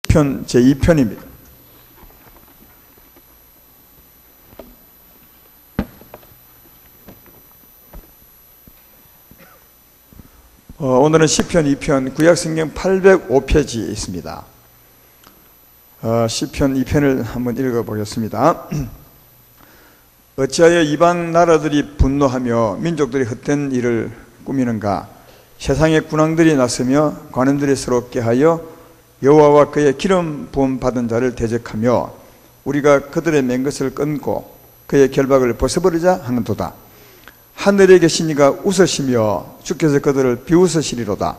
시편 제2편입니다. 오늘은 시편 2편 구약성경 805페이지에 있습니다. 시편 2편을 한번 읽어보겠습니다. 어찌하여 이방 나라들이 분노하며 민족들이 헛된 일을 꾸미는가? 세상의 군왕들이 나서며 관원들이 서럽게 하여 여호와와 그의 기름 부음 받은 자를 대적하며 우리가 그들의 맨 것을 끊고 그의 결박을 벗어버리자 하는도다. 하늘에 계신 이가 웃으시며 주께서 그들을 비웃으시리로다.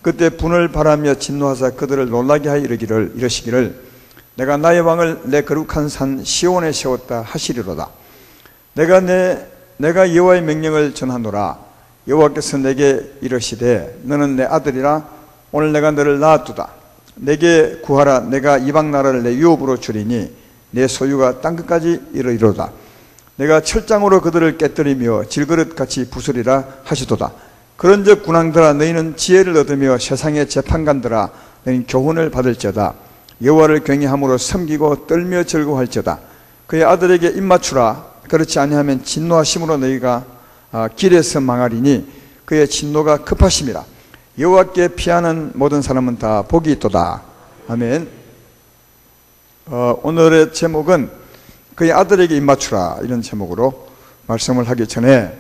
그때 분을 바라며 진노하사 그들을 놀라게 하여 이르시기를 내가 나의 왕을 내 거룩한 산 시온에 세웠다 하시리로다. 내가 여호와의 명령을 전하노라. 여호와께서 내게 이르시되 너는 내 아들이라. 오늘 내가 너를 낳았도다. 내게 구하라. 내가 이방 나라를 내 유업으로 주리니 내 소유가 땅끝까지 이르리로다. 내가 철장으로 그들을 깨뜨리며 질그릇같이 부수리라 하시도다. 그런즉 군왕들아 너희는 지혜를 얻으며 세상의 재판관들아 너희는 교훈을 받을지어다. 여호와를 경외함으로 섬기고 떨며 즐거워할지어다. 그의 아들에게 입맞추라. 그렇지 아니하면 진노하심으로 너희가 길에서 망하리니 그의 진노가 급하심이라. 여호와께 피하는 모든 사람은 다 복이 있도다. 아멘. 오늘의 제목은 그의 아들에게 입맞추라 이런 제목으로 말씀을 하기 전에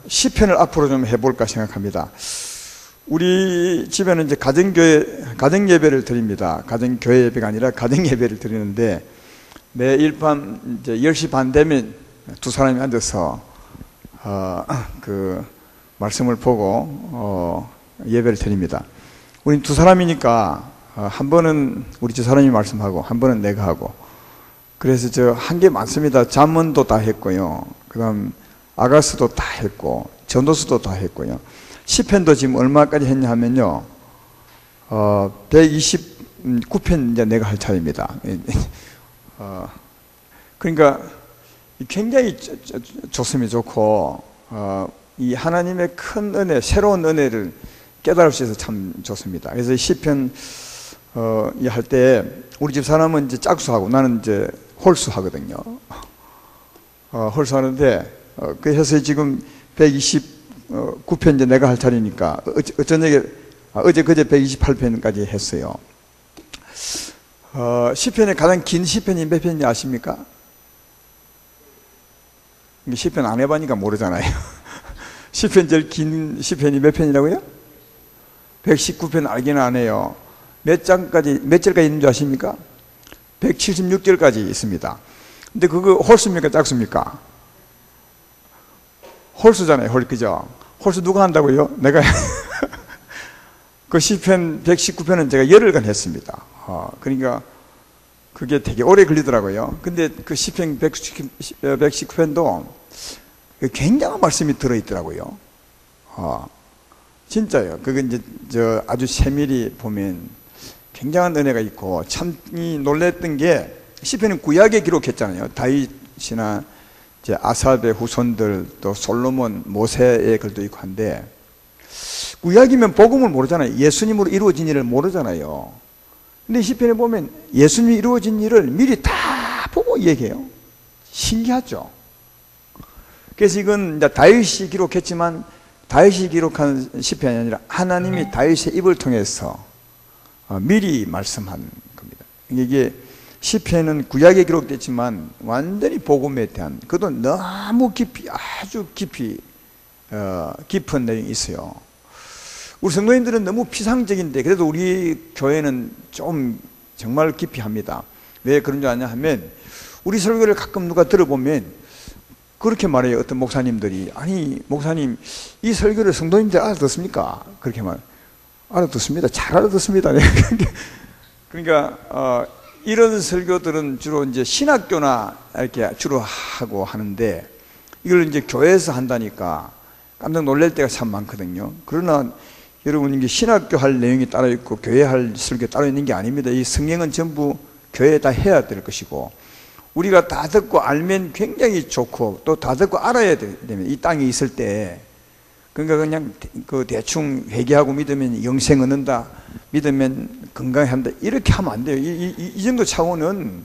시편을 앞으로 좀 해볼까 생각합니다. 우리 집에는 이제 가정 예배를 드립니다. 가정교회 예배가 아니라 가정 예배를 드리는데 매일 밤 이제 10시 반 되면 두 사람이 앉아서 그 말씀을 보고 예배를 드립니다. 우린 두 사람이니까 한 번은 우리 집 사람이 말씀하고 한 번은 내가 하고, 그래서 저 한 게 많습니다. 잠언도 다 했고요. 그 다음 아가스도 다 했고 전도서도 다 했고요. 시편도 지금 얼마까지 했냐 하면요 129편 이제 내가 할 차례입니다. 그러니까 굉장히 좋습니다. 좋고 이 하나님의 큰 은혜, 새로운 은혜를 깨달을 수 있어서 참 좋습니다. 그래서 시편 할 때 우리 집 사람은 이제 짝수하고 나는 이제 홀수하거든요. 홀수하는데 그래서 지금 129편 이제 내가 할 차례니까 어제 그제 128편까지 했어요. 시편의 가장 긴 시편이 몇 편인지 아십니까? 시편 안 해보니까 모르잖아요. 시편 제일 긴 시편이 몇 편이라고요? 119편 알기는 안 해요. 몇 절까지 있는 줄 아십니까? 176절까지 있습니다. 근데 그거 홀수입니까? 짝수입니까? 홀수잖아요. 그죠? 홀수 누가 한다고요? 내가 그 시편 119편은 제가 열흘간 했습니다. 그러니까 그게 되게 오래 걸리더라고요. 근데 그 시편 119편도 굉장한 말씀이 들어있더라고요. 진짜요. 그거 이제 아주 세밀히 보면 굉장한 은혜가 있고, 참 놀랬던 게 시편은 구약에 기록했잖아요. 다윗이나 이제 아삽의 후손들, 또 솔로몬, 모세의 글도 있고 한데, 구약이면 복음을 모르잖아요. 예수님으로 이루어진 일을 모르잖아요. 근데 시편에 보면 예수님이 이루어진 일을 미리 다 보고 얘기해요. 신기하죠. 그래서 이건 이제 다윗이 기록했지만 다윗이 기록한 시편이 아니라 하나님이 다윗의 입을 통해서 미리 말씀한 겁니다. 이게 시편은 구약에 기록됐지만 완전히 복음에 대한, 그것도 너무 깊이, 아주 깊이 깊은 내용이 있어요. 우리 성도님들은 너무 피상적인데 그래도 우리 교회는 좀 정말 깊이 합니다. 왜 그런 줄 아냐 하면 우리 설교를 가끔 누가 들어보면 그렇게 말해요. 어떤 목사님들이, 아니 목사님 이 설교를 성도님들 알아듣습니까? 그렇게 알아듣습니다. 잘 알아듣습니다. 그러니까 이런 설교들은 주로 이제 신학교나 이렇게 주로 하고 하는데, 이걸 이제 교회에서 한다니까 깜짝 놀랄 때가 참 많거든요. 그러나 여러분, 이게 신학교 할 내용이 따로 있고 교회 할 설교 따로 있는 게 아닙니다. 이 성경은 전부 교회에 다 해야 될 것이고, 우리가 다 듣고 알면 굉장히 좋고 또 다 듣고 알아야 됩니다. 이 땅에 있을 때 그러니까 그냥 그 대충 회개하고 믿으면 영생 얻는다, 믿으면 건강한다, 이렇게 하면 안 돼요. 이 정도 차원은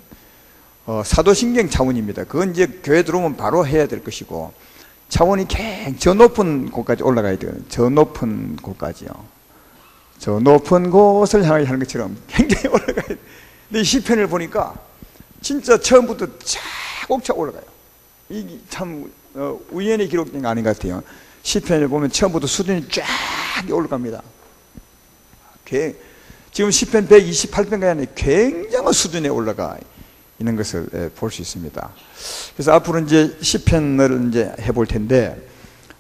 사도신경 차원입니다. 그건 이제 교회 들어오면 바로 해야 될 것이고, 차원이 저 높은 곳까지 올라가야 돼요. 저 높은 곳까지요. 저 높은 곳을 향하여 하는 것처럼 굉장히 올라가야 돼요. 근데 이 시편을 보니까 진짜 처음부터 차곡차곡 올라가요. 이게 참 우연히 기록된 게 아닌 것 같아요. 시편을 보면 처음부터 수준이 쫙 올라갑니다. 지금 시편 128편까지 굉장한 수준에 올라가 있는 것을 볼 수 있습니다. 그래서 앞으로 이제 시편을 이제 해볼 텐데,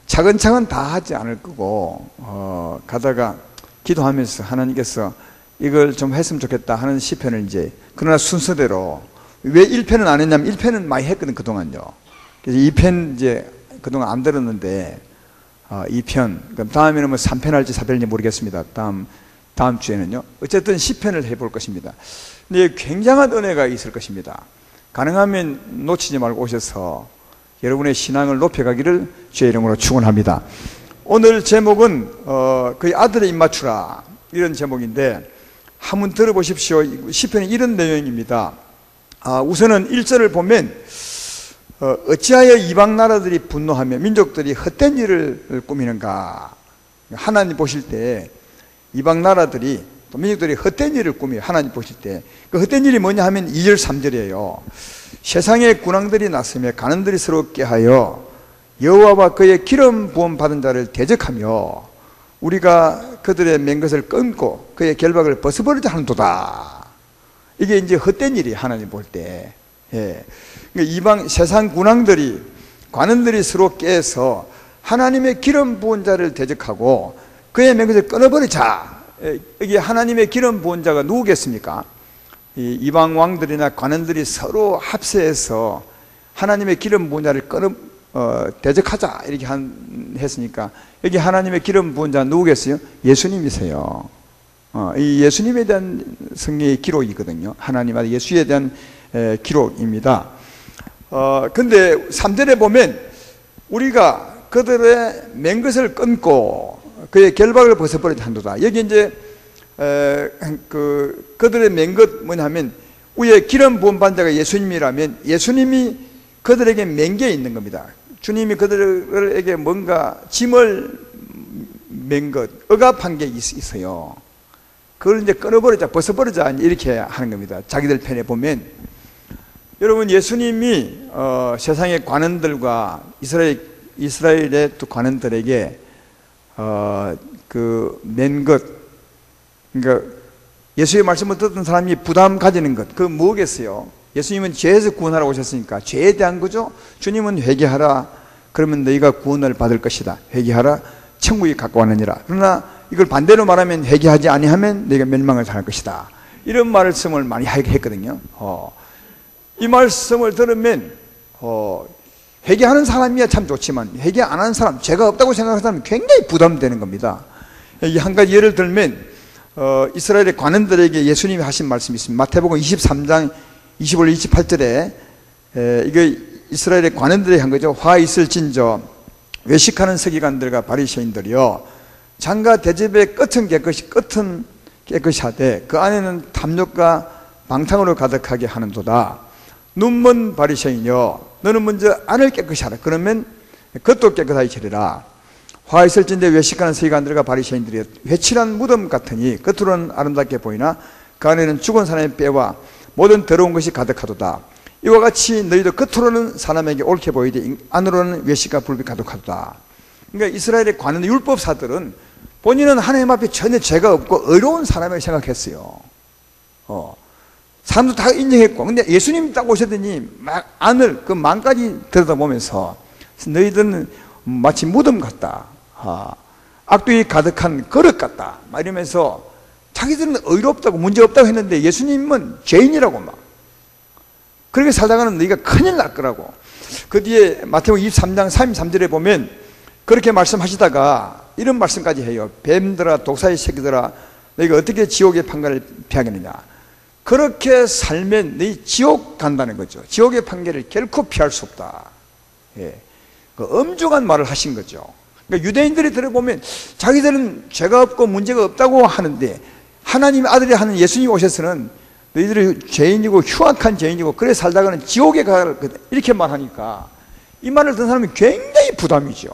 차근차근 다 하지 않을 거고, 가다가 기도하면서 하나님께서 이걸 좀 했으면 좋겠다 하는 시편을 이제, 그러나 순서대로, 왜 1편은 안 했냐면 1편은 많이 했거든, 그동안요. 그래서 2편 이제 그동안 안 들었는데, 2편, 그럼 다음에는 뭐 3편 할지 4편 할지 모르겠습니다. 다음 주에는요. 어쨌든 시편을 해볼 것입니다. 근데 굉장한 은혜가 있을 것입니다. 가능하면 놓치지 말고 오셔서 여러분의 신앙을 높여가기를 주의 이름으로 축원합니다. 오늘 제목은 그의 아들의 입맞추라, 이런 제목인데 한번 들어보십시오. 시편이 이런 내용입니다. 우선은 1절을 보면 어찌하여 이방 나라들이 분노하며 민족들이 헛된 일을 꾸미는가. 하나님 보실 때 이방 나라들이 또 민족들이 헛된 일을 꾸며요. 하나님 보실 때 그 헛된 일이 뭐냐 하면 2절 3절이에요 세상의 군왕들이 났으며 가는들이 서럽게 하여 여호와와 그의 기름 부음 받은 자를 대적하며 우리가 그들의 맨 것을 끊고 그의 결박을 벗어버리자 하는도다. 이게 이제 헛된 일이 하나님 볼 때. 예. 이방 세상 군왕들이 관원들이 서로 깨서 하나님의 기름 부은 자를 대적하고 그의 맨 것을 끊어버리자. 이게 하나님의 기름 부은 자가 누구겠습니까? 이방 왕들이나 관원들이 서로 합세해서 하나님의 기름 부은 자를 대적하자 이렇게 했으니까 여기 하나님의 기름 부은 자 누구겠어요? 예수님이세요. 이 예수님에 대한 성경의 기록이거든요. 하나님과 예수에 대한 기록입니다. 근데 3절에 보면 우리가 그들의 맨 것을 끊고 그의 결박을 벗어버리자 한도다. 여기 이제 그들의 맨 것 뭐냐면 위에 기름 부은 받은 자가 예수님이라면 예수님이 그들에게 맨 게 있는 겁니다. 주님이 그들에게 뭔가 짐을 맨 것, 억압한 게 있어요. 그걸 이제 끊어버리자, 벗어버리자 이렇게 하는 겁니다. 자기들 편에 보면 여러분 예수님이 세상의 관원들과 이스라엘의 또 관원들에게 그 맨 것, 그러니까 예수의 말씀을 듣던 사람이 부담 가지는 것, 그 뭐겠어요? 예수님은 죄에서 구원하러 오셨으니까 죄에 대한 거죠. 주님은 회개하라, 그러면 너희가 구원을 받을 것이다. 회개하라, 천국이 가까워하느니라. 그러나 이걸 반대로 말하면 회개하지 아니하면 너희가 멸망을 당할 것이다. 이런 말씀을 많이 했거든요. 이 말씀을 들으면 회개하는 사람이야 참 좋지만 회개 안 하는 사람, 죄가 없다고 생각하는 사람은 굉장히 부담되는 겁니다. 한 가지 예를 들면 이스라엘의 관원들에게 예수님이 하신 말씀이 있습니다. 마태복음 23장 25절 28절에 이게 이스라엘의 관원들이 한 거죠. 화 있을진저 외식하는 서기관들과 바리새인들이요 장과 대접의 끝은 깨끗이 하되 그 안에는 탐욕과 방탕으로 가득하게 하는도다. 눈먼 바리새인이여 너는 먼저 안을 깨끗이 하라. 그러면 겉도 깨끗하게 차리라. 화 있을진데 외식하는 서기관들과 바리새인들이 회칠한 무덤 같으니 겉으로는 아름답게 보이나 그 안에는 죽은 사람의 뼈와 모든 더러운 것이 가득하도다. 이와 같이 너희도 겉으로는 사람에게 옳게 보이되 안으로는 외식과 불법이 가득하도다. 그러니까 이스라엘의 관원 율법사들은 본인은 하나님 앞에 전혀 죄가 없고 의로운 사람을 생각했어요. 사람도 다 인정했고, 근데 예수님 딱 오셨더니 막 안을 그 망까지 들여다보면서 너희들은 마치 무덤 같다, 악독이 가득한 그릇 같다 막 이러면서 자기들은 의롭다고 문제없다고 했는데 예수님은 죄인이라고 막 그렇게 살다가는 너희가 큰일 날 거라고. 그 뒤에 마태복음 23장 33절에 보면 그렇게 말씀하시다가 이런 말씀까지 해요. 뱀들아 독사의 새끼들아 너희가 어떻게 지옥의 판결을 피하겠느냐. 그렇게 살면 너희 지옥 간다는 거죠. 지옥의 판결을 결코 피할 수 없다. 예. 그 엄중한 말을 하신 거죠. 그러니까 유대인들이 들어보면 자기들은 죄가 없고 문제가 없다고 하는데 하나님의 아들이 하는 예수님이 오셔서는 너희들이 죄인이고 흉악한 죄인이고 그래 살다가는 지옥에 갈 거다 이렇게 말하니까 이 말을 듣는 사람이 굉장히 부담이죠.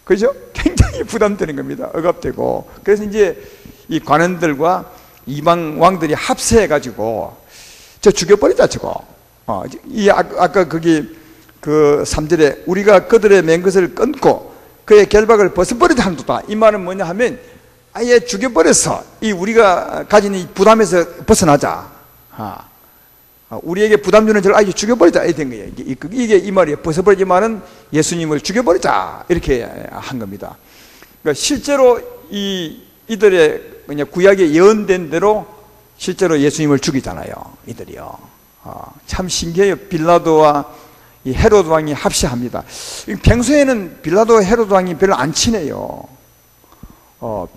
그죠? 굉장히 부담되는 겁니다. 억압되고. 그래서 이제 이 관원들과 이방 왕들이 합세해가지고 저 죽여버리자 저거. 아까 거기 그 3절에 우리가 그들의 맨 것을 끊고 그의 결박을 벗어버리자 한도다. 이 말은 뭐냐 하면 아예 죽여버려서 이 우리가 가진 이 부담에서 벗어나자. 우리에게 부담 주는 저를 아예 죽여버리자 이렇게 된 거예요. 이게 이 말이에요. 벗어버리지 말은 예수님을 죽여버리자 이렇게 한 겁니다. 그러니까 실제로 이들의 그냥 구약에 예언된 대로 실제로 예수님을 죽이잖아요. 이들이요. 참 신기해요. 빌라도와 이 헤로드 왕이 합세합니다. 평소에는 빌라도와 헤로드 왕이 별로 안 친해요.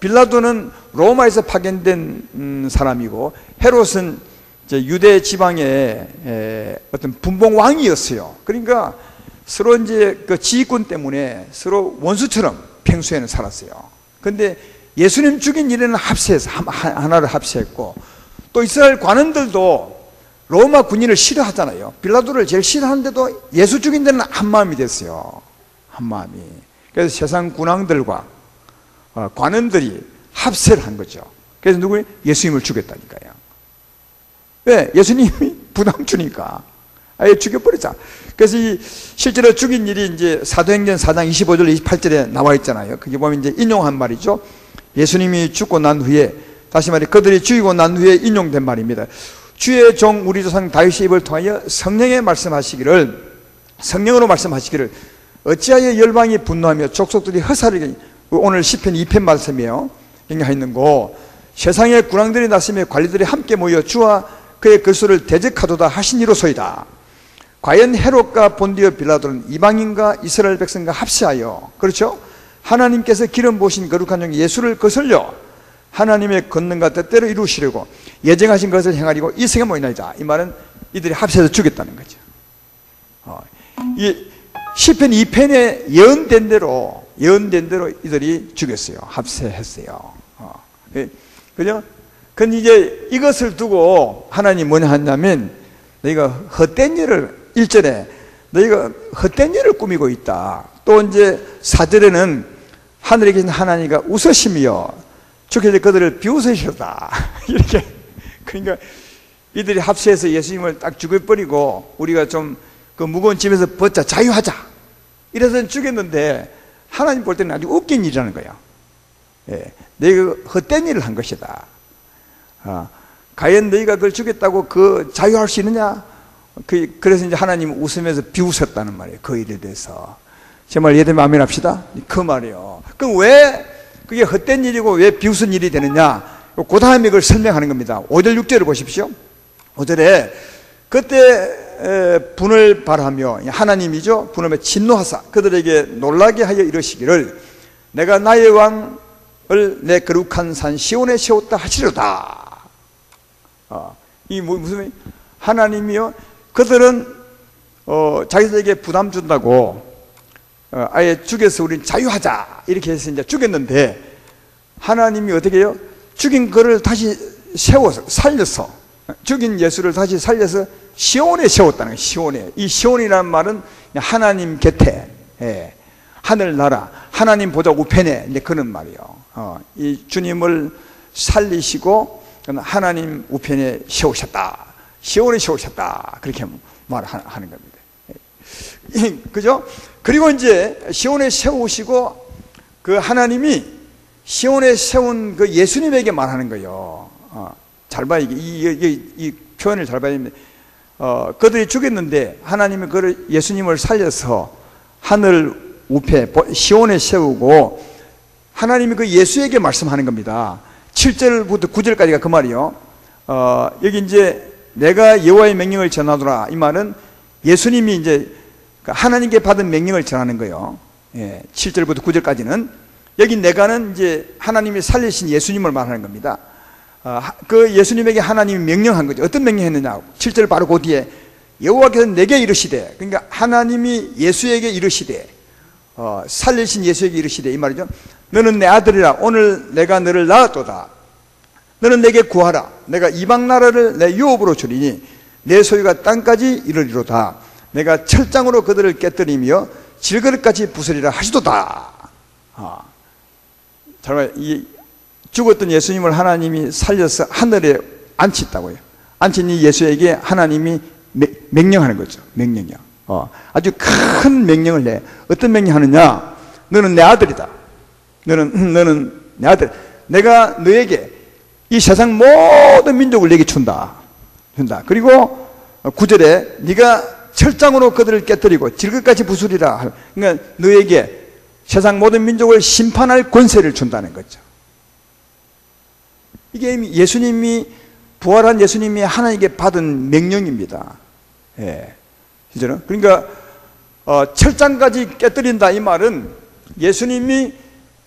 빌라도는 로마에서 파견된 사람이고 헤롯은 이제 유대 지방의 어떤 분봉 왕이었어요. 그러니까 서로 이제 그 지휘권 때문에 서로 원수처럼 평소에는 살았어요. 그런데 예수님 죽인 일에는 합세해서 하나를 합세했고 또 이스라엘 관원들도 로마 군인을 싫어하잖아요. 빌라도를 제일 싫어하는데도 예수 죽인 데는 한 마음이 됐어요. 한 마음이. 그래서 세상 군왕들과 관원들이 합세를 한 거죠. 그래서 누구예요? 예수님을 죽였다니까요. 왜? 예수님이 부담 주니까 아예 죽여버리자. 그래서 이 실제로 죽인 일이 이제 사도행전 4장 25절 28절에 나와 있잖아요. 그게 보면 이제 인용한 말이죠. 예수님이 죽고 난 후에 다시 말해 그들이 죽이고 난 후에 인용된 말입니다. 주의 종 우리 조상 다윗의 입을 통하여 성령으로 말씀하시기를 어찌하여 열방이 분노하며 족속들이 허사를 오늘 시편 2편 말씀이에요. 여기 있는 거 세상의 군왕들이 났으며 관리들이 함께 모여 주와 그의 글소를 대적하도다 하시니로소이다. 과연 헤롯과 본디오 빌라도는 이방인과 이스라엘 백성과 합세하여 그렇죠? 하나님께서 기름 부으신 거룩한 종 예수를 거슬려 하나님의 권능과 뜻대로 이루시려고 예정하신 것을 행하려고 이 생에 모이나이다. 이 말은 이들이 합세해서 죽였다는 거죠. 이 시편 2편에 예언된 대로 이들이 죽였어요. 합세했어요. 그죠? 근데 이제 이것을 두고 하나님 뭐냐 하냐면 너희가 헛된 일을 1절에 너희가 헛된 일을 꾸미고 있다. 또 이제 4절에는 하늘에 계신 하나님과 웃으시며 주께서 그들을 비웃으셨다. 이렇게. 그러니까 이들이 합세해서 예수님을 딱 죽여버리고 우리가 좀 그 무거운 짐에서 벗자 자유하자. 이래서 죽였는데 하나님 볼 때는 아주 웃긴 일이라는 거예요. 예, 너희가 헛된 일을 한 것이다. 과연 너희가 그걸 죽였다고 그 자유할 수 있느냐? 그래서 이제 하나님 웃으면서 비웃었다는 말이에요. 그 일에 대해서. 정말 이해되면 아멘 합시다. 그 말이에요. 그럼 왜 그게 헛된 일이고 왜 비웃은 일이 되느냐? 그 다음에 그걸 설명하는 겁니다. 5절 6절을 보십시오. 5절에 그때 분을 발하며 하나님이죠. 분을 진노하사 그들에게 놀라게 하여 이르시기를 내가 나의 왕을 내 거룩한 산 시온에 세웠다 하시려다. 이 무슨 하나님이요? 그들은 자기들에게 부담 준다고 아예 죽여서 우린 자유하자 이렇게 해서 이제 죽였는데 하나님이 어떻게 해요? 죽인 그를 다시 세워서 살려서 죽인 예수를 다시 살려서 시온에 세웠다는 거예요. 시온에. 이 시온이라는 말은 하나님 곁에, 하늘나라, 하나님 보좌 우편에 이제 그런 말이에요. 이 주님을 살리시고 하나님 우편에 세우셨다. 시온에 세우셨다. 그렇게 말하는 겁니다. 그죠? 그리고 이제 시온에 세우시고 그 하나님이 시온에 세운 그 예수님에게 말하는 거예요. 잘 봐요. 이 표현을 잘 봐야 됩니다. 그들이 죽였는데 하나님이 그를 예수님을 살려서 하늘 우패 시온에 세우고 하나님이 그 예수에게 말씀하는 겁니다. 7절부터 9절까지가 그 말이요. 여기 이제 내가 여호와의 명령을 전하노라 이 말은 예수님이 이제 하나님께 받은 명령을 전하는 거예요. 7절부터 9절까지는 여기 내가는 이제 하나님이 살리신 예수님을 말하는 겁니다. 그 예수님에게 하나님이 명령한 거죠. 어떤 명령했느냐? 7절 바로 그 뒤에 여호와께서 내게 이르시되, 그러니까 하나님이 예수에게 이르시되, 살리신 예수에게 이르시되, 이 말이죠. 너는 내 아들이라. 오늘 내가 너를 낳았도다. 너는 내게 구하라. 내가 이방 나라를 내 유업으로 주리니 내 소유가 땅까지 이르리로다. 내가 철장으로 그들을 깨뜨리며 질그릇같이 부수리라 하시도다. 정말 이 죽었던 예수님을 하나님이 살려서 하늘에 앉혔다고요. 앉힌 이 예수에게 하나님이 명령하는 거죠. 명령이요. 아주 큰 명령을 내. 어떤 명령하느냐? 너는 내 아들이다. 너는 내 아들. 내가 너에게 이 세상 모든 민족을 내게 준다. 그리고 9절에 네가 철장으로 그들을 깨뜨리고 질그같이 부수리라. 그러니까 너에게 세상 모든 민족을 심판할 권세를 준다는 거죠. 이게 예수님이, 부활한 예수님이 하나님께 받은 명령입니다. 예. 그죠? 그러니까 철장까지 깨뜨린다, 이 말은 예수님이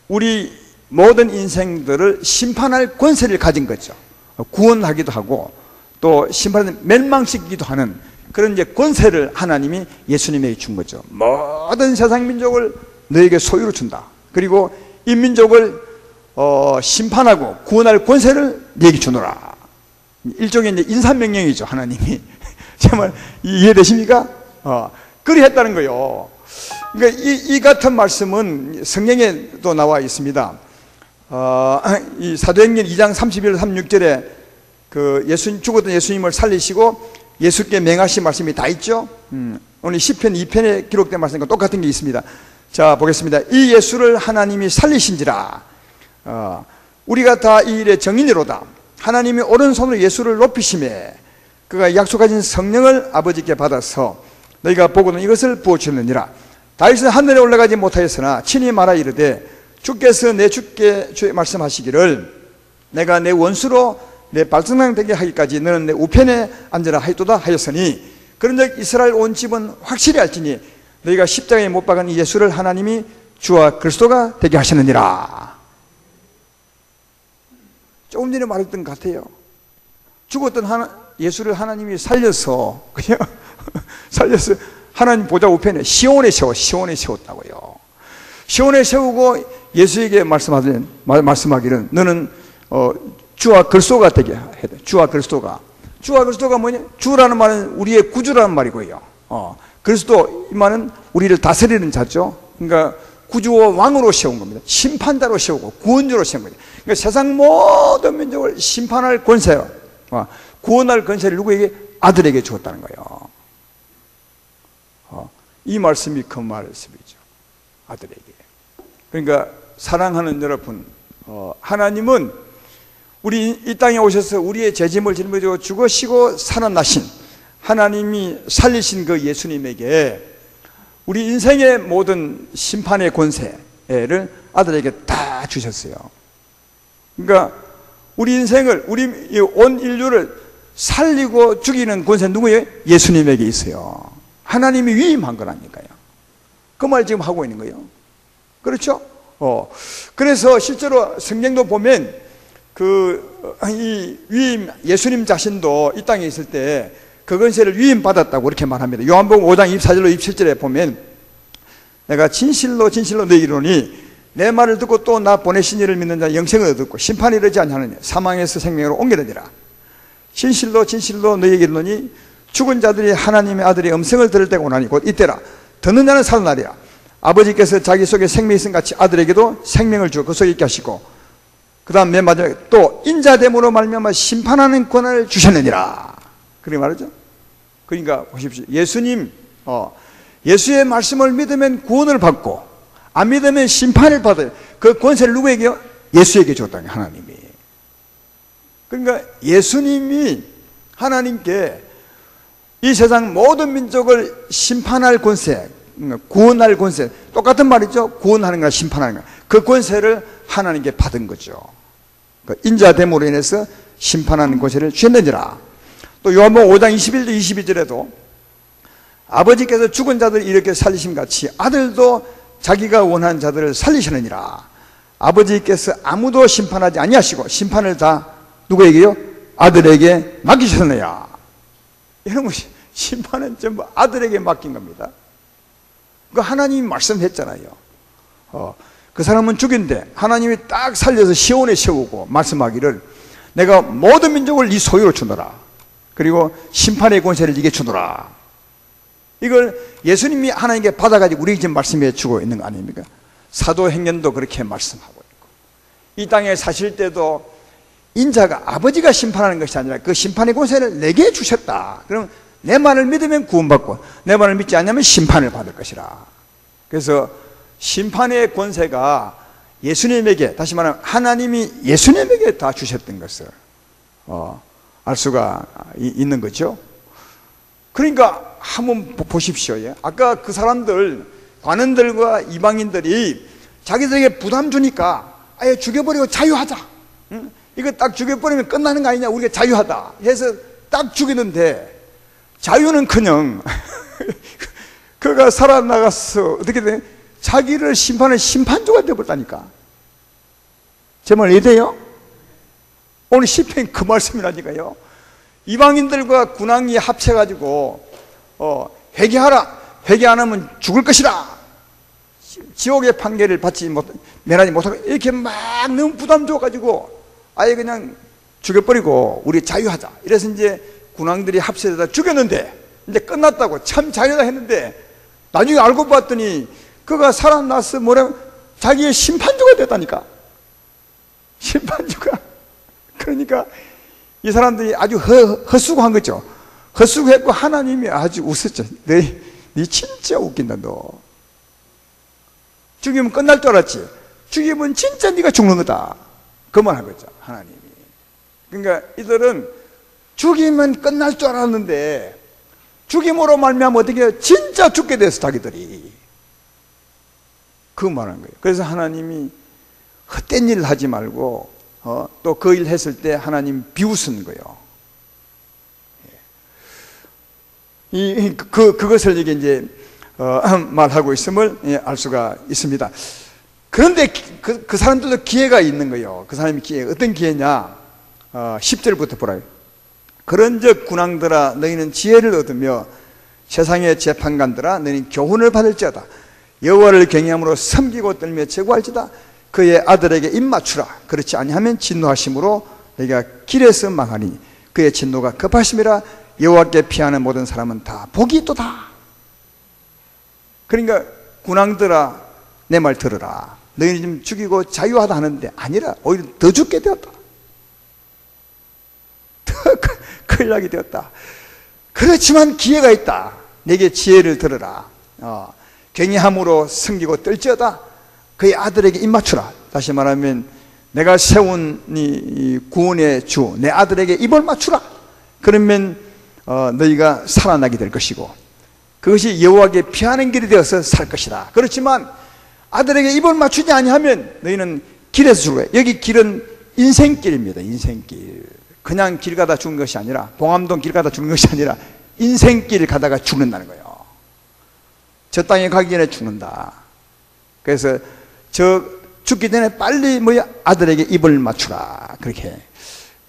우리 모든 인생들을 심판할 권세를 가진 거죠. 구원하기도 하고 또 심판을 멸망시키기도 하는 그런 이제 권세를 하나님이 예수님에게 준 거죠. 모든 세상 민족을 너에게 소유로 준다. 그리고 이 민족을 심판하고 구원할 권세를 너에게 주노라. 일종의 이제 인사명령이죠, 하나님이. 정말 이해되십니까? 그리 했다는 거예요. 그러니까 이 같은 말씀은 성경에도 나와 있습니다. 이 사도행전 2장 31, 36절에 그 죽었던 예수님을 살리시고 예수께 맹하신 말씀이 다 있죠. 오늘 시편 2편에 기록된 말씀과 똑같은 게 있습니다. 자, 보겠습니다. 이 예수를 하나님이 살리신지라. 우리가 다 이 일의 정인이로다. 하나님이 오른손으로 예수를 높이심에 그가 약속하신 성령을 아버지께 받아서 너희가 보고는 이것을 부어주느니라. 다윗은 하늘에 올라가지 못하였으나 친히 말하 이르되 주께서 내 주께 말씀하시기를 내가 내 원수로 내 발등상 되게 하기까지 너는 내 우편에 앉으라 하였도다 하였으니 그런즉 이스라엘 온 집은 확실히 알지니 너희가 십자가에 못 박은 이 예수를 하나님이 주와 그리스도가 되게 하셨느니라. 조금 전에 말했던 것 같아요. 죽었던 예수를 하나님이 살려서 그냥 살려서 하나님 보좌 우편에 시온에 세웠다고요. 시온에 세우고 예수에게 말씀하기를 너는 주와 그리스도가 되게 해야 돼. 주와 그리스도가 뭐냐? 주라는 말은 우리의 구주라는 말이고요. 그리스도 이 말은 우리를 다스리는 자죠. 그러니까 구주와 왕으로 세운 겁니다. 심판자로 세우고 구원주로 세운 겁니다. 그러니까 세상 모든 민족을 심판할 권세, 구원할 권세를 누구에게? 아들에게 주었다는 거예요. 이 말씀이 그 말씀이죠. 아들에게. 그러니까 사랑하는 여러분, 하나님은 우리 이 땅에 오셔서 우리의 죄짐을 짊어지고 죽으시고 살아나신 하나님이 살리신 그 예수님에게 우리 인생의 모든 심판의 권세를 아들에게 다 주셨어요. 그러니까 우리 인생을, 우리 온 인류를 살리고 죽이는 권세는 누구예요? 예수님에게 있어요. 하나님이 위임한 거라니까요. 그 말 지금 하고 있는 거예요. 그렇죠? 그래서 실제로 성경도 보면 이 위임, 예수님 자신도 이 땅에 있을 때 그 권세를 위임받았다고 그렇게 말합니다. 요한복음 5장 24절로 27절에 보면 내가 진실로 너희에게 이르노니 내 말을 듣고 또 나 보내신 이를 믿는 자 영생을 얻고 심판이 이르지 아니하느냐 사망에서 생명으로 옮겨내리라. 진실로 너희에게 이르노니 죽은 자들이 하나님의 아들의 음성을 들을 때가 오나니 곧 이때라. 듣는 자는 살아나리라. 아버지께서 자기 속에 생명이 있음 같이 아들에게도 생명을 주어 그 속에 있게 하시고 그 다음 맨 마지막에 또 인자됨으로 말미암아 심판하는 권한을 주셨느니라. 그렇게 말하죠. 그러니까 보십시오. 예수님, 예수의 말씀을 믿으면 구원을 받고 안 믿으면 심판을 받아요. 그 권세를 누구에게요? 예수에게 줬다는 거예요. 하나님이. 그러니까 예수님이 하나님께 이 세상 모든 민족을 심판할 권세, 구원할 권세, 똑같은 말이죠. 구원하는 거나 심판하는 거. 그 권세를 하나님께 받은 거죠. 인자됨으로 인해서 심판하는 권세를 주셨느니라. 또 요한복음 5장 21절 22절에도 아버지께서 죽은 자들을 이렇게 살리심 같이 아들도 자기가 원하는 자들을 살리시느니라. 아버지께서 아무도 심판하지 아니하시고 심판을 다 누구에게요? 아들에게 맡기셨느냐. 이런 것이 심판은 전부 아들에게 맡긴 겁니다. 그 하나님이 말씀했잖아요. 그 사람은 죽인데 하나님이 딱 살려서 시온에 세우고 말씀하기를 내가 모든 민족을 네 소유로 주노라. 그리고 심판의 권세를 네게 주노라. 이걸 예수님이 하나님께 받아가지고 우리에게 지금 말씀해 주고 있는 거 아닙니까? 사도행전도 그렇게 말씀하고 있고, 이 땅에 사실 때도 인자가 아버지가 심판하는 것이 아니라 그 심판의 권세를 내게 주셨다. 그럼 내 말을 믿으면 구원받고 내 말을 믿지 않으면 심판을 받을 것이라. 그래서 심판의 권세가 예수님에게, 다시 말하면 하나님이 예수님에게 다 주셨던 것을 알 수가 있는 거죠. 그러니까 한번 보십시오. 아까 그 사람들, 관원들과 이방인들이 자기들에게 부담 주니까 아예 죽여버리고 자유하자. 응? 이거 딱 죽여버리면 끝나는 거 아니냐, 우리가 자유하다 해서 딱 죽이는데, 자유는커녕 그가 살아나가서 어떻게 돼? 자기를 심판하는 심판주가 되어버렸다니까. 제 말 이해돼요? 오늘 시편이 그 말씀이라니까요. 이방인들과 군왕이 합쳐가지고 회개하라, 회개 안 하면 죽을 것이라, 지옥의 판결을 면하지 못하고, 이렇게 막 너무 부담 줘가지고 아예 그냥 죽여버리고 우리 자유하자. 이래서 이제 군왕들이 합세되다 죽였는데, 이제 끝났다고 참 자유다 했는데, 나중에 알고 봤더니 그가 살아나서 자기의 심판주가 됐다니까. 심판주가. 그러니까 이 사람들이 아주 헛수고한 거죠. 헛수고했고 하나님이 아주 웃었죠. 네 진짜 웃긴다. 너 죽이면 끝날 줄 알았지. 죽이면 진짜 네가 죽는 거다. 그 말 한 거죠, 하나님이. 그러니까 이들은 죽이면 끝날 줄 알았는데 죽임으로 말미암아 어떻게 진짜 죽게 됐어, 자기들이. 그 말한 거예요. 그래서 하나님이 헛된 일을 하지 말고 또 그 일 했을 때 하나님 비웃은 거예요. 그것을 이제 말하고 있음을 알 수가 있습니다. 그런데 그 사람들도 기회가 있는 거예요. 그 사람이 기회, 어떤 기회냐? 10절부터 보라요. 그런즉 군왕들아, 너희는 지혜를 얻으며 세상의 재판관들아, 너희는 교훈을 받을지어다. 여호와를 경외함으로 섬기고 떨며 제구할지다. 그의 아들에게 입맞추라. 그렇지 아니하면 진노하심으로 너희가 길에서 망하니 그의 진노가 급하심이라. 여호와께 피하는 모든 사람은 다 복이 있도다. 그러니까 군왕들아, 내 말 들으라. 너희는 지금 죽이고 자유하다 하는데 아니라 오히려 더 죽게 되었다. 더 큰일 나게 되었다. 그렇지만 기회가 있다. 내게 지혜를 들으라. 경외함으로 섬기고 떨지어다. 그의 아들에게 입맞추라. 다시 말하면 내가 세운 이 구원의 주 내 아들에게 입을 맞추라. 그러면 너희가 살아나게 될 것이고, 그것이 여호와께 피하는 길이 되어서 살 것이다. 그렇지만 아들에게 입을 맞추지 아니하면 너희는 길에서 죽어요. 여기 길은 인생길입니다. 인생길. 그냥 길 가다 죽는 것이 아니라, 봉암동 길 가다 죽는 것이 아니라 인생길 가다가 죽는다는 거예요. 저 땅에 가기 전에 죽는다. 그래서 죽기 전에 빨리 아들에게 입을 맞추라. 그렇게.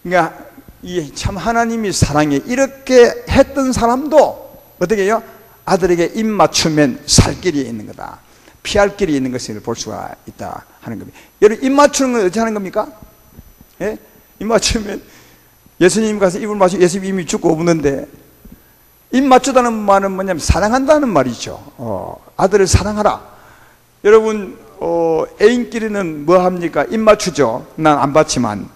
그러니까 이 참 하나님이 사랑해. 이렇게 했던 사람도 어떻게 해요? 아들에게 입 맞추면 살 길이 있는 거다. 피할 길이 있는 것을 볼 수가 있다 하는 겁니다. 여러분, 입 맞추는 건 어떻게 하는 겁니까? 예? 입 맞추면 예수님 가서 입을 맞추고, 예수님 이미 죽고 없는데, 입 맞추다는 말은 뭐냐면 사랑한다는 말이죠. 아들을 사랑하라. 여러분, 애인끼리는 뭐 합니까? 입 맞추죠. 난 안 받지만.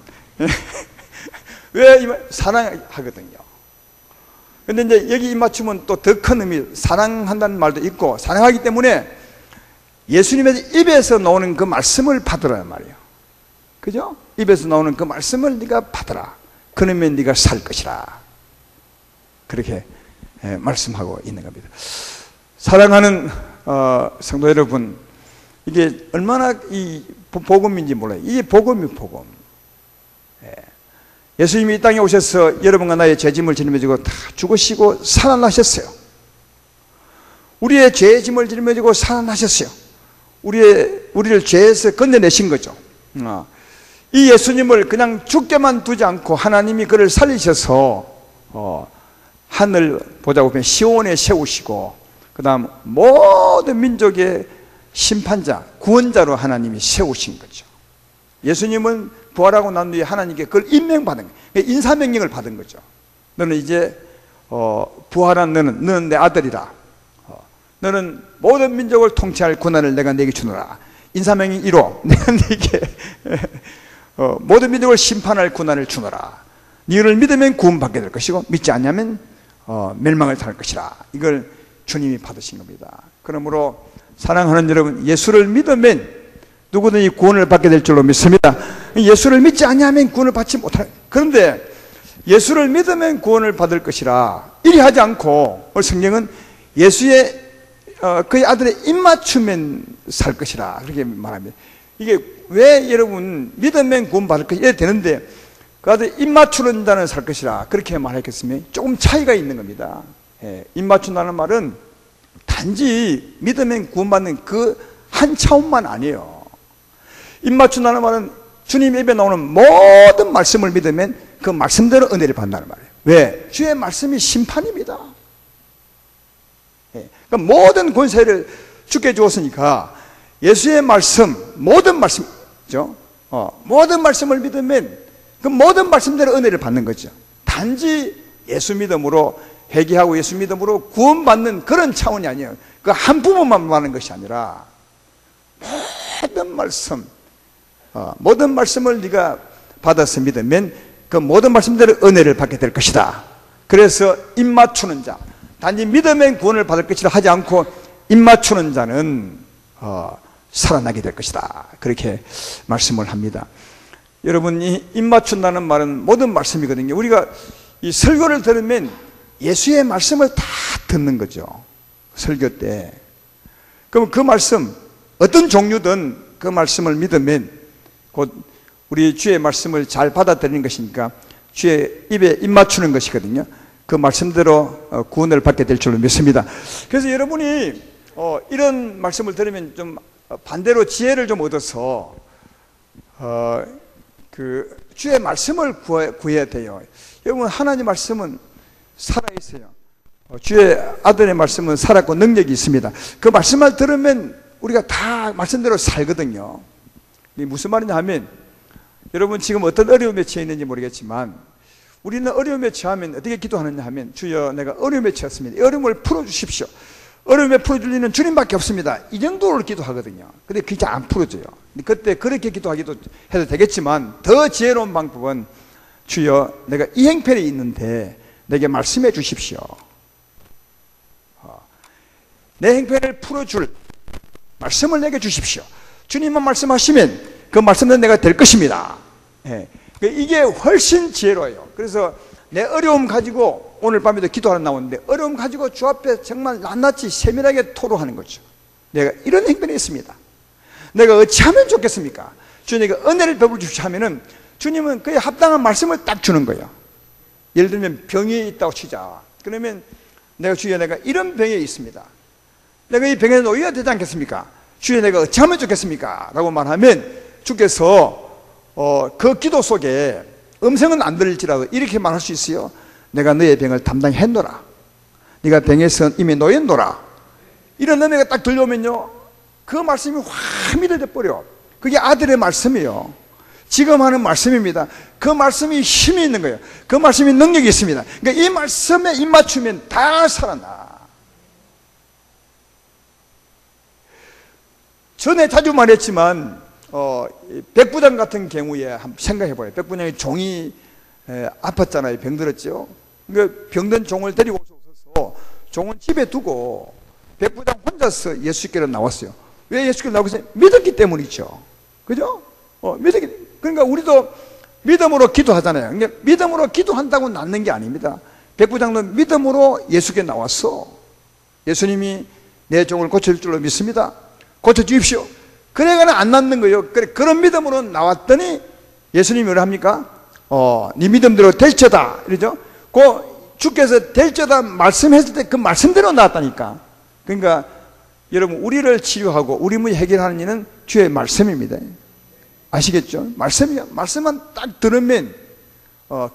왜 사랑하거든요. 근데 이제 여기 입 맞추면 또 더 큰 의미, 사랑한다는 말도 있고, 사랑하기 때문에 예수님의 입에서 나오는 그 말씀을 받으라는 말이에요. 그죠? 입에서 나오는 그 말씀을 네가 받으라. 그러면 네가 살 것이라. 그렇게 말씀하고 있는 겁니다. 사랑하는 성도 여러분, 이게 얼마나 이 복음인지 몰라요. 이게 복음이 복음. 예수님이 이 땅에 오셔서 여러분과 나의 죄짐을 짊어지고 다 죽으시고 살아나셨어요. 우리의 죄짐을 짊어지고 살아나셨어요. 우리를 죄에서 건져내신 거죠. 이 예수님을 그냥 죽게만 두지 않고 하나님이 그를 살리셔서 하늘 보자고 보면 시온에 세우시고, 그 다음 모든 민족의 심판자, 구원자로 하나님이 세우신 거죠. 예수님은 부활하고 난 뒤에 하나님께 그걸 임명받은 거예요. 인사명령을 받은 거죠. 너는 이제 부활한 너는 내 아들이라. 너는 모든 민족을 통치할 권한을 내가 네게 주노라. 인사명령 1호 내가 네게 모든 민족을 심판할 권한을 주노라. 너를 믿으면 구원받게 될 것이고 믿지 않으면 멸망을 당할 것이라. 이걸 주님이 받으신 겁니다. 그러므로 사랑하는 여러분, 예수를 믿으면 누구든지 구원을 받게 될 줄로 믿습니다. 예수를 믿지 않으면 구원을 받지 못할. 그런데 예수를 믿으면 구원을 받을 것이라 이리 하지 않고 성경은 예수의 그의 아들의 입맞추면 살 것이라 그렇게 말합니다. 이게 왜 여러분 믿으면 구원 받을 것이라 되는데 그 아들 입맞추는 자는 살 것이라 그렇게 말했겠으면 조금 차이가 있는 겁니다. 입맞춘다는 말은 단지 믿으면 구원받는 그 한 차원만 아니에요. 입맞춘다는 말은 주님 입에 나오는 모든 말씀을 믿으면 그 말씀대로 은혜를 받는다는 말이에요. 왜? 주의 말씀이 심판입니다. 그러니까 모든 권세를 주께 주었으니까 예수의 말씀, 모든 말씀이죠. 모든 말씀을 믿으면 그 모든 말씀대로 은혜를 받는 거죠. 단지 예수 믿음으로 회개하고 예수 믿음으로 구원받는 그런 차원이 아니에요. 그 한 부분만 말하는 것이 아니라 모든 말씀을 네가 받아서 믿으면 그 모든 말씀대로 은혜를 받게 될 것이다. 그래서 입맞추는 자, 단지 믿으면 구원을 받을 것이라 하지 않고 입맞추는 자는 살아나게 될 것이다. 그렇게 말씀을 합니다. 여러분, 이 입맞춘다는 말은 모든 말씀이거든요. 우리가 이 설교를 들으면 예수의 말씀을 다 듣는 거죠. 설교 때. 그럼 그 말씀, 어떤 종류든 그 말씀을 믿으면 곧 우리 주의 말씀을 잘 받아들이는 것이니까 주의 입에 입맞추는 것이거든요. 그 말씀대로 구원을 받게 될 줄로 믿습니다. 그래서 여러분이 이런 말씀을 들으면 좀 반대로 지혜를 좀 얻어서 그 주의 말씀을 구해야 돼요. 여러분, 하나님 말씀은 살아있어요. 주의 아들의 말씀은 살았고 능력이 있습니다. 그 말씀을 들으면 우리가 다 말씀대로 살거든요. 이게 무슨 말이냐 하면, 여러분 지금 어떤 어려움에 처해 있는지 모르겠지만 우리는 어려움에 처하면 어떻게 기도하느냐 하면, 주여 내가 어려움에 처했습니다. 이 어려움을 풀어주십시오. 어려움에 풀어줄 리는 주님밖에 없습니다. 이 정도로 기도하거든요. 근데 그게 안 풀어져요. 그때 그렇게 기도하기도 해도 되겠지만 더 지혜로운 방법은, 주여 내가 이 형편에 있는데 내게 말씀해 주십시오. 내 형편을 풀어줄 말씀을 내게 주십시오. 주님만 말씀하시면 그 말씀은 내가 될 것입니다. 이게 훨씬 지혜로워요. 그래서 내 어려움 가지고 오늘 밤에도 기도하러 나오는데, 어려움 가지고 주 앞에 정말 낱낱이 세밀하게 토로하는 거죠. 내가 이런 형편에 있습니다. 내가 어찌하면 좋겠습니까? 주님에게 은혜를 베풀어 주십시오 하면은 주님은 그에 합당한 말씀을 딱 주는 거예요. 예를 들면 병이 있다고 치자. 그러면 내가, 주여 내가 이런 병에 있습니다. 내가 이 병에 놓여야 되지 않겠습니까? 주여 내가 어찌하면 좋겠습니까? 라고 말하면 주께서 그 기도 속에 음성은 안 들릴지라도 이렇게 말할 수 있어요. 내가 너의 병을 담당했노라. 네가 병에서 이미 놓였노라. 이런 은혜가 딱 들려오면요, 그 말씀이 확 믿어져 버려. 그게 아들의 말씀이에요. 지금 하는 말씀입니다. 그 말씀이 힘이 있는 거예요. 그 말씀이 능력이 있습니다. 그러니까 이 말씀에 입맞추면 다 살아나. 전에 자주 말했지만 백부장 같은 경우에 한번 생각해봐요. 백부장이 종이 아팠잖아요. 병들었죠. 그러니까 병든 종을 데리고 오셔서 종은 집에 두고 백부장 혼자서 예수께로 나왔어요. 왜 예수께로 나왔어요? 믿었기 때문이죠. 그죠? 그러니까 우리도 믿음으로 기도하잖아요. 그러니까 믿음으로 기도한다고 낫는 게 아닙니다. 백부장도 믿음으로 예수께 나왔어. 예수님이 내 종을 고칠 줄로 믿습니다. 고쳐주십시오. 그래가는 안 낫는 거예요. 그런 믿음으로 나왔더니 예수님이 뭐라 합니까? 네 믿음대로 될지어다. 이러죠. 그 주께서 될지어다 말씀했을 때 그 말씀대로 나왔다니까. 그러니까 여러분, 우리를 치유하고 우리 문제 해결하는 일은 주의 말씀입니다. 아시겠죠? 말씀이요. 말씀만 딱 들으면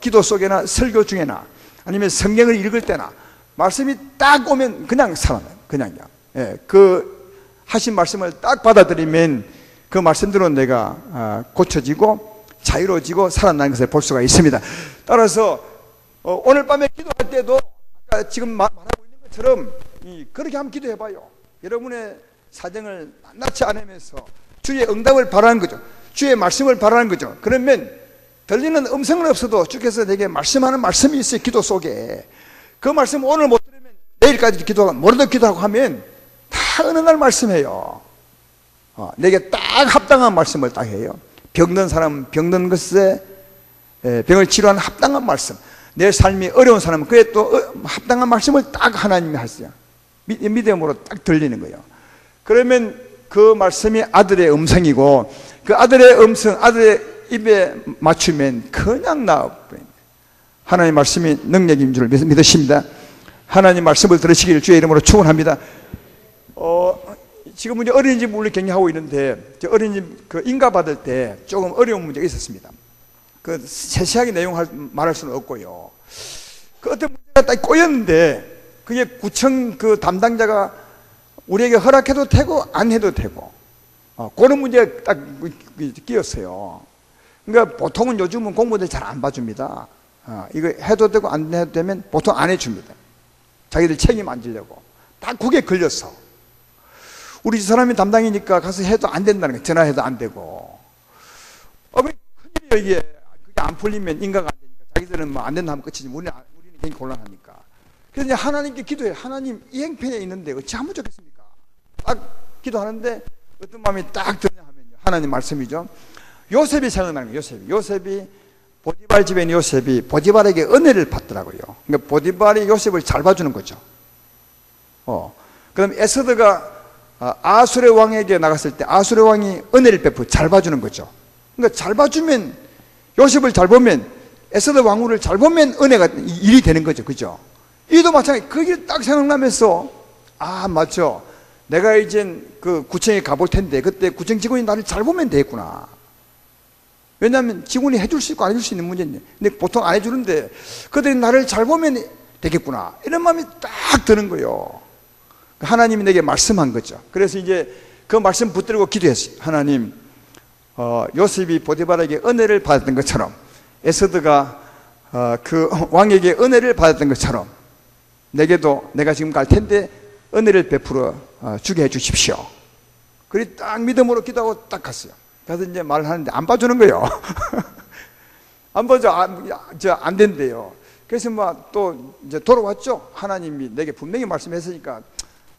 기도 속에나 설교 중에나 아니면 성경을 읽을 때나 말씀이 딱 오면 그냥 살아나요. 그냥요. 예, 그 하신 말씀을 딱 받아들이면 그 말씀대로 내가 고쳐지고 자유로워지고 살아나는 것을 볼 수가 있습니다. 따라서 오늘 밤에 기도할 때도 아까 지금 말하고 있는 것처럼 그렇게 한번 기도해봐요. 여러분의 사정을 낱낱이 안으면서 주의 응답을 바라는 거죠. 주의 말씀을 바라는 거죠. 그러면 들리는 음성은 없어도 주께서 내게 말씀하는 말씀이 있어요. 기도 속에. 그 말씀 오늘 못 들으면 내일까지 기도하고 모레도 기도하고 하면 다 어느 날 말씀해요. 내게 딱 합당한 말씀을 딱 해요. 병든 사람은 병든 것에 병을 치료하는 합당한 말씀, 내 삶이 어려운 사람은 그에 또 합당한 말씀을 딱 하나님이 하세요. 믿음으로 딱 들리는 거예요. 그러면 그 말씀이 아들의 음성이고 그 아들의 음성, 아들의 입에 맞추면 그냥 나와버립니다. 하나님 말씀이 능력인 줄 믿으십니다. 하나님 말씀을 들으시기를 주의 이름으로 축원합니다. 지금 이제 어린이집 물리 격리하고 있는데 어린이집 그 인가 받을 때 조금 어려운 문제가 있었습니다. 그 세세하게 내용을 말할 수는 없고요. 그 어떤 문제가 딱 꼬였는데 그게 구청 그 담당자가 우리에게 허락해도 되고 안 해도 되고 그런 문제가 딱 끼었어요. 그러니까 보통은 요즘은 공무원들 잘 안 봐줍니다. 이거 해도 되고 안 해도 되면 보통 안 해줍니다. 자기들 책임 안 지려고. 딱 그게 걸렸어. 우리 사람이 담당이니까 가서 해도 안 된다는 거예요. 전화해도 안 되고. 큰일이에요, 이게. 그게 안 풀리면 인가가 안 되니까. 자기들은 뭐 안 된다 하면 끝이지. 우리는 굉장히 곤란하니까. 그래서 이제 하나님께 기도해요. 하나님, 이 형편에 있는데 어찌 하면 좋겠습니까? 딱 기도하는데 어떤 마음이 딱 드냐 하면요. 하나님 말씀이죠. 요셉이 생각나는 거예요, 요셉이 보디발 집에 있는 요셉이 보디발에게 은혜를 받더라고요. 그러니까 보디발이 요셉을 잘 봐주는 거죠. 그럼 에스더가 아수르 왕에게 나갔을 때 아수르 왕이 은혜를 베풀어 잘 봐주는 거죠. 그러니까 잘 봐주면 요셉을 잘 보면 에스더 왕후를 잘 보면 은혜가 일이 되는 거죠. 그죠? 이도 마찬가지. 그 길 딱 생각나면서 맞죠. 내가 이젠 그 구청에 가볼 텐데 그때 구청 직원이 나를 잘 보면 되겠구나. 왜냐하면 직원이 해줄 수 있고 안 해줄 수 있는 문제인데 근데 보통 안 해주는데 그들이 나를 잘 보면 되겠구나. 이런 마음이 딱 드는 거예요. 하나님이 내게 말씀한 거죠. 그래서 이제 그 말씀 붙들고 기도했어요. 하나님, 요셉이 보디발에게 은혜를 받았던 것처럼 에스더가 그 왕에게 은혜를 받았던 것처럼 내게도 내가 지금 갈 텐데 은혜를 베풀어 주게 해 주십시오. 그리 딱 믿음으로 기도하고 딱 갔어요. 그래서 이제 말을 하는데 안 봐주는 거예요. 안 봐줘. 안 된대요. 그래서 막 또 이제 돌아왔죠. 하나님이 내게 분명히 말씀했으니까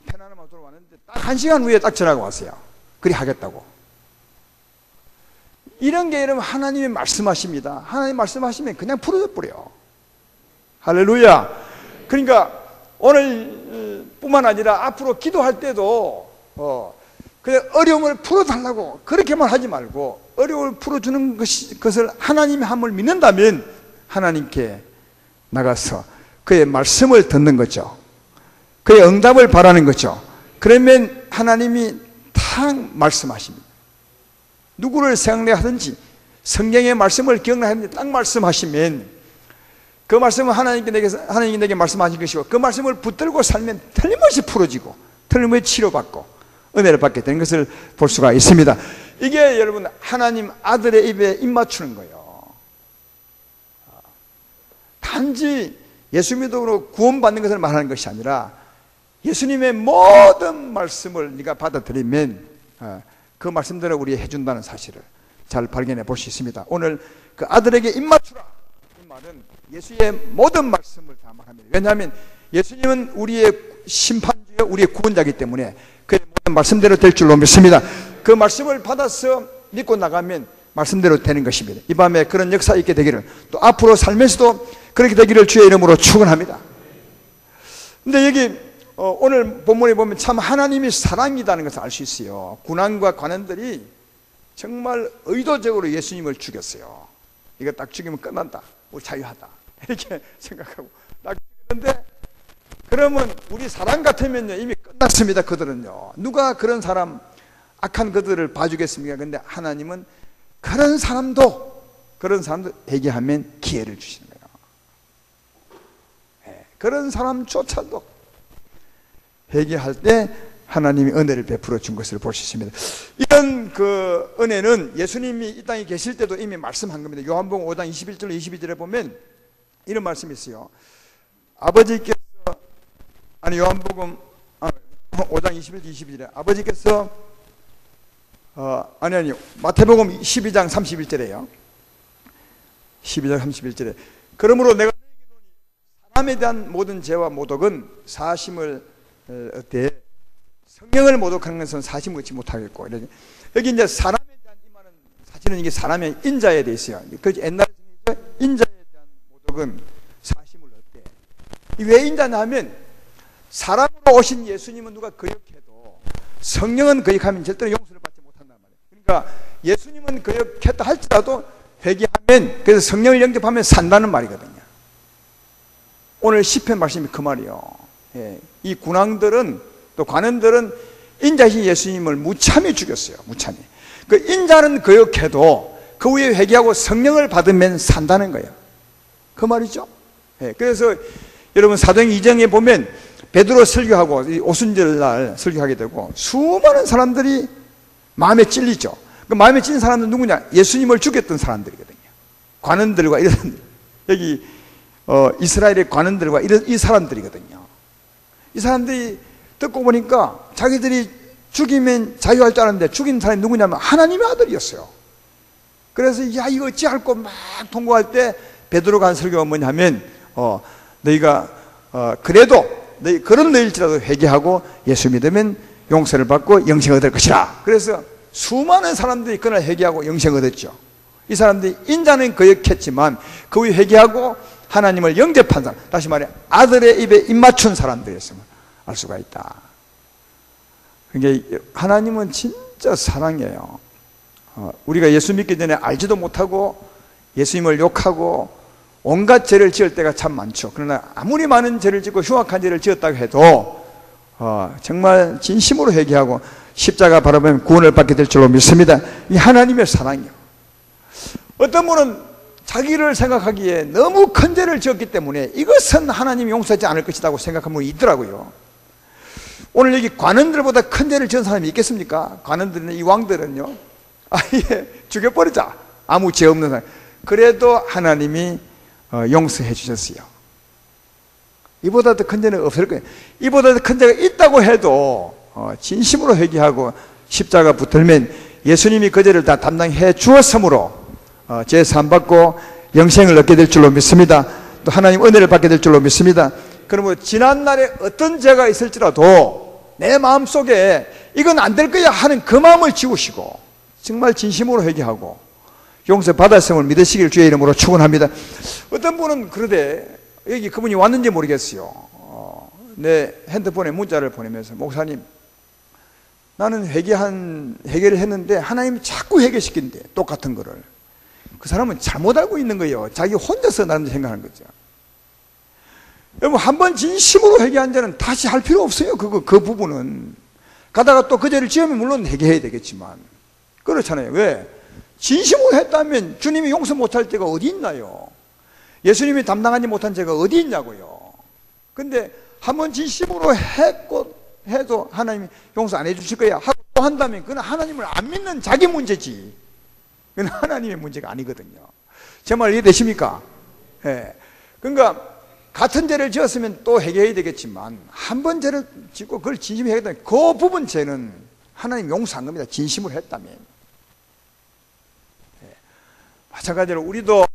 편안하게 돌아왔는데 딱 1시간 후에 딱 전화가 왔어요. 그리 하겠다고. 이런 게 이러면 하나님이 말씀하십니다. 하나님 말씀하시면 그냥 풀어져 버려요. 할렐루야. 그러니까 오늘 뿐만 아니라 앞으로 기도할 때도 그냥 어려움을 풀어달라고 그렇게만 하지 말고 어려움을 풀어주는 것을 하나님이 함을 믿는다면 하나님께 나가서 그의 말씀을 듣는 거죠. 그의 응답을 바라는 거죠. 그러면 하나님이 탁 말씀하십니다. 누구를 생각하든지 성경의 말씀을 기억나는데 딱 말씀하시면 그 말씀은 하나님이 내게 말씀하신 것이고 그 말씀을 붙들고 살면 틀림없이 풀어지고 틀림없이 치료받고 은혜를 받게 되는 것을 볼 수가 있습니다. 이게 여러분 하나님 아들의 입에 입 맞추는 거예요. 단지 예수 믿음으로 구원받는 것을 말하는 것이 아니라 예수님의 모든 말씀을 네가 받아들이면 그 말씀대로 우리 해준다는 사실을 잘 발견해 볼 수 있습니다. 오늘 그 아들에게 입 맞추라 이 말은 예수의 모든 말씀을 다 말합니다. 왜냐하면 예수님은 우리의 심판주요 우리의 구원자이기 때문에 그의 모든 말씀대로 될 줄로 믿습니다. 그 말씀을 받아서 믿고 나가면 말씀대로 되는 것입니다. 이 밤에 그런 역사 있게 되기를 또 앞으로 살면서도 그렇게 되기를 주의 이름으로 축원합니다. 근데 여기 오늘 본문에 보면 참 하나님이 사랑이라는 것을 알 수 있어요. 군왕과 관원들이 정말 의도적으로 예수님을 죽였어요. 이거 딱 죽이면 끝난다. 우리 자유하다. 이렇게 생각하고 딱 죽였는데 그러면 우리 사람 같으면요 이미 끝났습니다. 그들은요. 누가 그런 사람 악한 그들을 봐주겠습니까? 근데 하나님은 그런 사람도 회개하면 기회를 주시는 거예요. 그런 사람조차도 회개할 때 하나님이 은혜를 베풀어 준 것을 볼 수 있습니다. 이런 그 은혜는 예수님이 이 땅에 계실 때도 이미 말씀한 겁니다. 요한복음 5장 21절 22절에 보면 이런 말씀이 있어요. 아버지께서, 아니 요한복음 5장 21절 22절에 아버지께서 아니 마태복음 12장 31절에요. 12장 31절에 그러므로 내가 사람에 대한 모든 죄와 모독은 사심을 얻되 성령을 모독하는 것은 사심을 얻지 못하겠고, 여기 이제 사람에 대한 이 말은 사실은 이게 사람의 인자에 대해 있어요. 그래서 옛날에 인자에 대한 모독은 사심을 얻되, 왜 인자냐 하면 사람으로 오신 예수님은 누가 거역해도 성령은 거역하면 절대로 용서를 받지 못한단 말이에요. 그러니까 예수님은 거역했다 할지라도 회개하면, 그래서 성령을 영접하면 산다는 말이거든요. 오늘 시편 말씀이 그 말이요. 예, 이 군왕들은 또 관원들은 인자신 예수님을 무참히 죽였어요. 무참히. 그 인자는 거역해도 그 후에 회개하고 성령을 받으면 산다는 거예요. 그 말이죠. 예, 그래서 여러분 사도행 2장에 보면 베드로 설교하고 오순절날 설교하게 되고 수많은 사람들이 마음에 찔리죠. 그 마음에 찔린 사람들은 누구냐? 예수님을 죽였던 사람들이거든요. 관원들과 이런 여기 이스라엘의 관원들과 이 사람들이거든요. 이 사람들이 듣고 보니까 자기들이 죽이면 자유할 줄 알았는데 죽인 사람이 누구냐면 하나님의 아들이었어요. 그래서 야 이거 어찌할꼬 막 통곡할 때 베드로가 한 설교가 뭐냐면 너희가 그래도 그런 너희일지라도 회개하고 예수 믿으면 용서를 받고 영생을 얻을 것이라. 그래서 수많은 사람들이 그날 회개하고 영생을 얻었죠. 이 사람들이 인자는 거역했지만 그 후에 회개하고 하나님을 영접한 사람, 다시 말해 아들의 입에 입 맞춘 사람들이었음을 알 수가 있다. 그러니까 하나님은 진짜 사랑이에요. 우리가 예수 믿기 전에 알지도 못하고 예수님을 욕하고 온갖 죄를 지을 때가 참 많죠. 그러나 아무리 많은 죄를 짓고 흉악한 죄를 지었다고 해도 정말 진심으로 회개하고 십자가 바라보면 구원을 받게 될 줄로 믿습니다. 이 하나님의 사랑이요. 어떤 분은 자기를 생각하기에 너무 큰 죄를 지었기 때문에 이것은 하나님이 용서하지 않을 것이라고 생각하는 분이 있더라고요. 오늘 여기 관원들보다 큰 죄를 지은 사람이 있겠습니까? 관원들은, 이 왕들은요, 아예 죽여버리자. 아무 죄 없는 사람. 그래도 하나님이 용서해 주셨어요. 이보다 더 큰 죄는 없을 거예요. 이보다 더 큰 죄가 있다고 해도 진심으로 회개하고 십자가 붙들면 예수님이 그 죄를 다 담당해 주었으므로 죄 사함받고 영생을 얻게 될 줄로 믿습니다. 또 하나님 은혜를 받게 될 줄로 믿습니다. 그러므로 지난날에 어떤 죄가 있을지라도 내 마음속에 이건 안 될 거야 하는 그 마음을 지우시고 정말 진심으로 회개하고 용서 받았음을 믿으시길 주의 이름으로 축원합니다. 어떤 분은 그러되 여기 그분이 왔는지 모르겠어요. 내 핸드폰에 문자를 보내면서 목사님 나는 회개를 했는데 하나님이 자꾸 회개시킨대. 똑같은 거를. 그 사람은 잘못 알고 있는 거예요. 자기 혼자서 나름대로 생각하는 거죠. 여러분 한번 진심으로 회개한 자는 다시 할 필요 없어요. 그 부분은 가다가 또 그 죄를 지으면 물론 회개해야 되겠지만 그렇잖아요. 왜? 진심으로 했다면 주님이 용서 못할 죄가 어디 있나요? 예수님이 담당하지 못한 죄가 어디 있냐고요. 근데 한번 진심으로 해도 하나님이 용서 안 해주실 거야 하고 또 한다면 그건 하나님을 안 믿는 자기 문제지. 그건 하나님의 문제가 아니거든요. 제 말 이해되십니까? 예. 그러니까 같은 죄를 지었으면 또 회개해야 되겠지만 한 번 죄를 짓고 그걸 진심으로 했다면 그 부분 죄는 하나님 용서한 겁니다. 진심으로 했다면. 예. 마찬가지로 우리도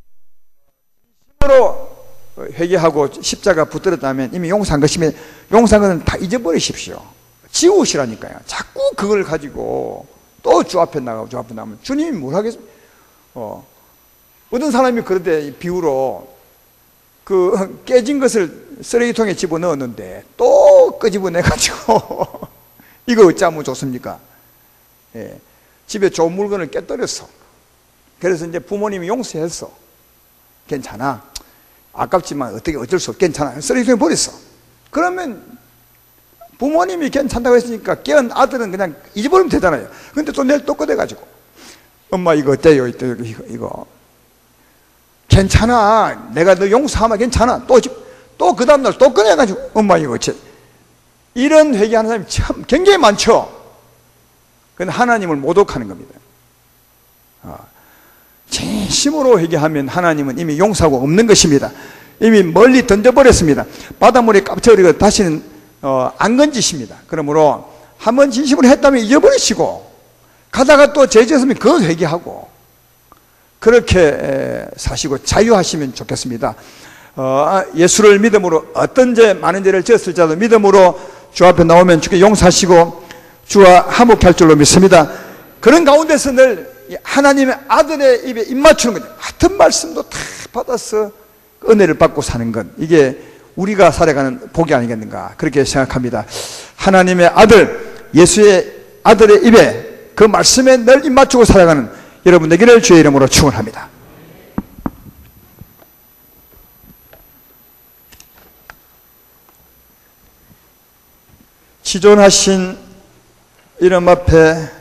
진심으로 회개하고 십자가 붙들었다면 이미 용서한 것이면 용서한 것은 다 잊어버리십시오. 지우시라니까요. 자꾸 그걸 가지고 또 주 앞에 나가고 주 앞에 나가면 주님이 뭘 하겠습니까? 어떤 사람이 그런데 비유로 그 깨진 것을 쓰레기통에 집어넣었는데 또 끄집어내가지고 이거 어찌하면 좋습니까? 예. 집에 좋은 물건을 깨뜨렸어. 그래서 이제 부모님이 용서했어. 괜찮아. 아깝지만 어쩔 수 없어. 괜찮아. 쓰레기통에 버렸어. 그러면 부모님이 괜찮다고 했으니까 깨은 아들은 그냥 잊어버리면 되잖아요. 근데 또 내일 또 꺼내가지고 엄마 이거 어때요? 이거 괜찮아. 내가 너 용서하면 괜찮아. 또 그 다음날 또 꺼내가지고 엄마 이거 어째 이런 회개하는 사람이 참 굉장히 많죠. 그런데 하나님을 모독하는 겁니다. 진심으로 회개하면 하나님은 이미 용서하고 없는 것입니다. 이미 멀리 던져버렸습니다. 바닷물에 깝쳐버리고 다시는 안 건지십니다. 그러므로 한번 진심으로 했다면 잊어버리시고, 가다가 또 죄졌으면 그거 회개하고, 그렇게 사시고 자유하시면 좋겠습니다. 예수를 믿음으로 어떤 죄, 많은 죄를 지었을 자도 믿음으로 주 앞에 나오면 주께 용서하시고 주와 화목할 줄로 믿습니다. 그런 가운데서 늘 하나님의 아들의 입에 입 맞추는 거죠. 같은 말씀도 다 받아서 은혜를 받고 사는 것, 이게 우리가 살아가는 복이 아니겠는가, 그렇게 생각합니다. 하나님의 아들, 예수의 아들의 입에, 그 말씀에 늘 입 맞추고 살아가는 여러분 되기를 주의 이름으로 축원합니다. 지존하신 이름 앞에